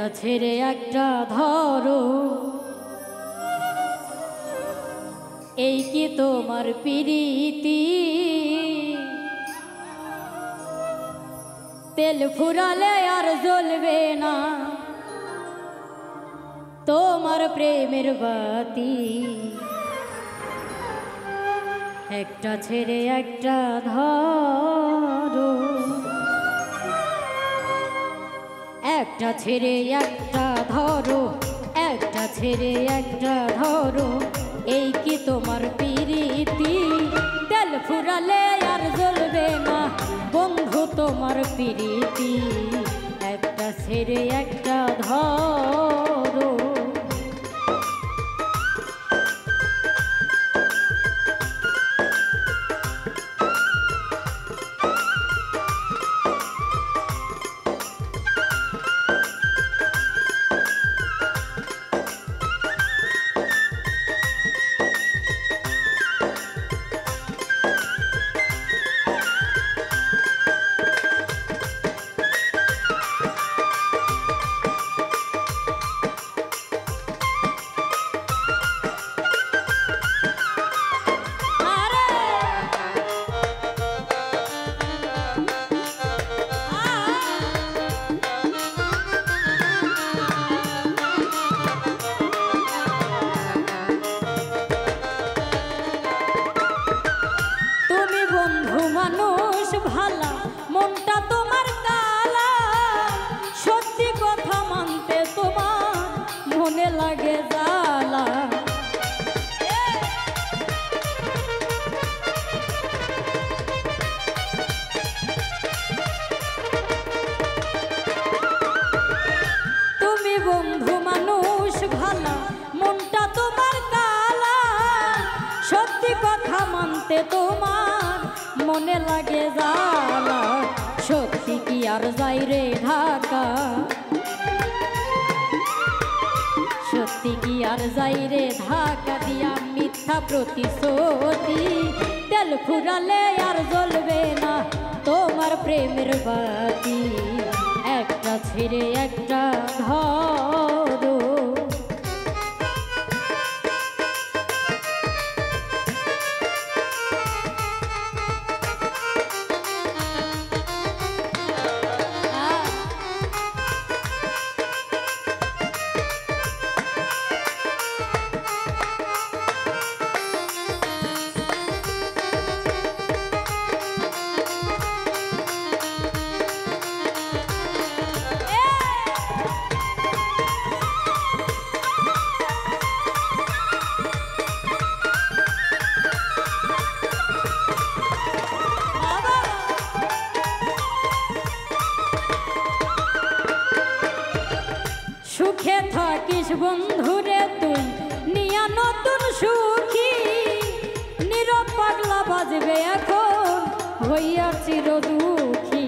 একটা ছেড়ে একটা ধরো, এই কি তোমার প্রীতি? তেল ফুরালে আর জ্বলবে না তোমার প্রেমের বাতি। একটা ছেড়ে একটা ধরো, একটা ছেড়ে একটা ধরো, একটা ছেড়ে একটা ধরো, এই কি তোমার প্রীতি? তেল ফুরালে আর জ্বলবে না বন্ধু তোমার প্রীতি। একটা ছেড়ে একটা ধরো। মানুষ ভালা, মনটা তোমার কালা, সত্যি কথা মানতে তোমার মনে লাগে জ্বালা। তুমি বন্ধু মানুষ ভালা, মনটা তোমার কালা, সত্যি কথা মানতে তোমার মনে লাগে জ্বালা। সত্যি কি আর যাই রে ঢাকা, সত্যি কি আর যাই রে ঢাকা দিয়া মিথ্যা প্রতিশ্রুতি। তেল ফুরালে আর জ্বলবে না তোমার প্রেমের বাতি। একটা ছেড়ে একটা ধরো। সুখে থাকিস বন্ধুরে তুই নিয়া নতুন সুখী, নীরব পাগলা বাজবে এখন হইয়া চির দুঃখী।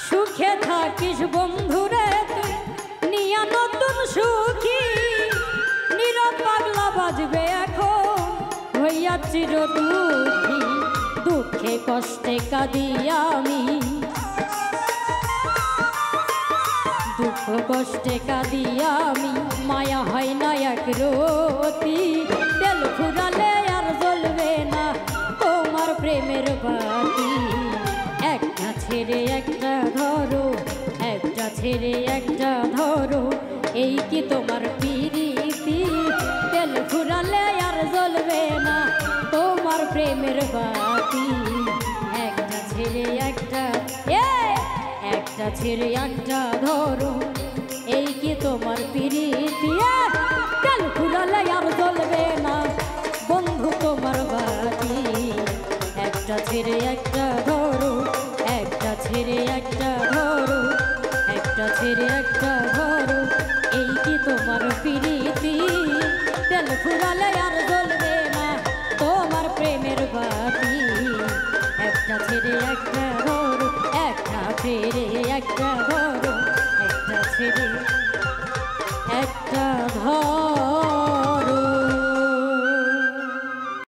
সুখে থাকিস বন্ধুরে তুই নিয়া নতুন সুখী, নীরব পাগলা বাজবে এখন হইয়া চির দুঃখী। দুঃখে কষ্টে কাঁদি আমি, দুঃখ কষ্টে কাঁদি আমি, মায়া হয় না এক রতি। তেল ফুরালে আর জ্বলবে না তোমার প্রেমের বাতি। একটা ছেড়ে একটা ধরো, একটা ছেড়ে একটা ধরো, এই কি তোমার প্রীতি? তেল ফুরালে আর জ্বলবে না তোমার প্রেমের বাতি। একটা ছেড়ে একটা, একটা ছেড়ে একটা ধরো, এই কি তোমার প্রীতি? তেল ফুরালে আর জ্বলবে না বন্ধু তোমার বাতি। একটা ছেড়ে একটা ধরো, একটা ছেড়ে একটা ধরো, একটা ছেড়ে একটা ধরো, এই কি তোমার প্রীতি? তেল ফুরালে আর জ্বলবে না তোমার প্রেমের বাতি। একটা ছেড়ে একটা ধরো, একটা ছেড়ে একটা ধরো, একটা ছেড়ে একটা ধরো।